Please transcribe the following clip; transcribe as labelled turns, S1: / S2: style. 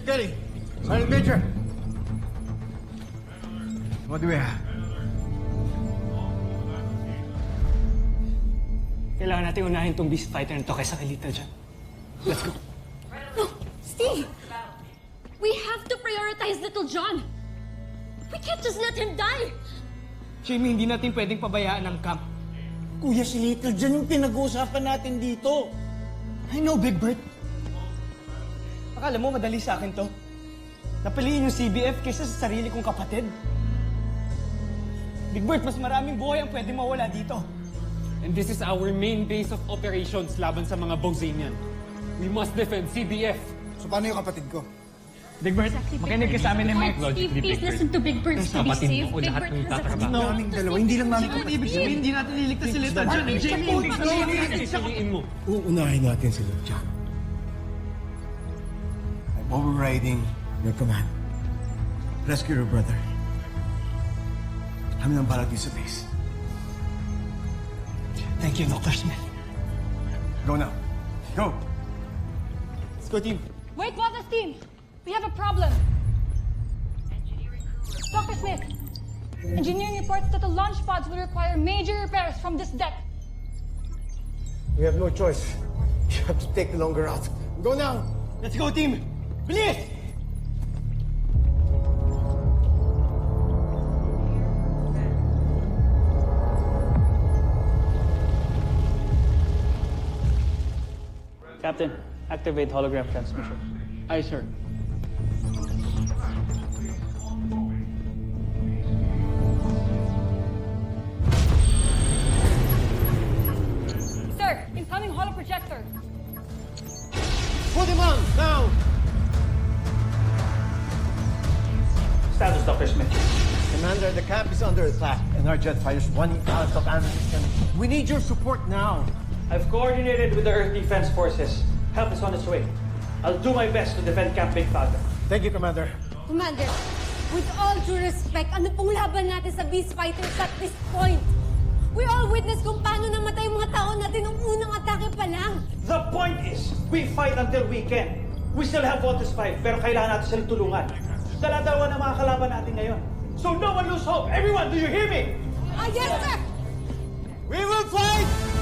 S1: Kelly. Sergeant Major. What do we have?
S2: Kailangan natin unahin tong beast fighter na to kaysa kay Little John. Let's go.
S3: No, Steve! We have to prioritize Little John. We can't just let him die.
S2: Jamie, hindi natin pwedeng pabayaan ang camp.
S4: Kuya, si Little John yung pinag-uusapan natin dito.
S2: I know, Big Bird. Akala mo madali sa akin to? Napiliin yung CBF kaysa sa sarili kong kapatid. Big Bird, mas maraming buhay ang pwede mawala dito.
S5: And this is our main base of operations laban sa mga Bozanian. We must defend CBF.
S1: So paano yung kapatid ko?
S2: Big Bird, makinig ka sa amin ni Mike.
S3: Steve, please listen to Big Bird. To be safe, Big Bird has a
S5: tatrabaho.
S1: Naming dalawa, hindi lang namin kapatid.
S2: Ibig sabihin, hindi natin liligtas si Little John. Jamie, hindi ka
S5: Piliin mo.
S1: Uunahin natin si Little John. I'm overriding your command. Rescue your brother. Kami nang balag sa base.
S2: Thank you, Dr. Smith.
S1: Go now. Go!
S2: Let's go, team.
S6: Wait, Wallace team! We have a problem. Dr. Smith, engineering reports that the launch pods will require major repairs from this deck.
S1: We have no choice. You have to take the longer route. Go now!
S2: Let's go, team. Bilis!
S7: Captain, activate hologram transmission.
S5: Aye, sir.
S6: Sir, incoming holoprojector.
S1: Put him on! Now!
S7: Status, Dr. Smith.
S1: Commander, the camp is under attack and our jet fighters running out of ammunition. We need your support now.
S7: I've coordinated with the Earth Defense Forces. Help is on its way. I'll do my best to defend Camp Big Falcon.
S1: Thank you, Commander.
S3: Commander, with all due respect, ano pong laban natin sa beast fighters at this point? We all witnessed kung paano namatay yung mga tao natin nung unang atake pa lang.
S7: The point is, we fight until we can. We still have Voltus 5, pero kailangan natin silang tulungan. Dala-dalawa na mga kalaban natin ngayon. So no one lose hope. Everyone, do you hear me?
S3: Ah, yes, sir!
S1: We will fight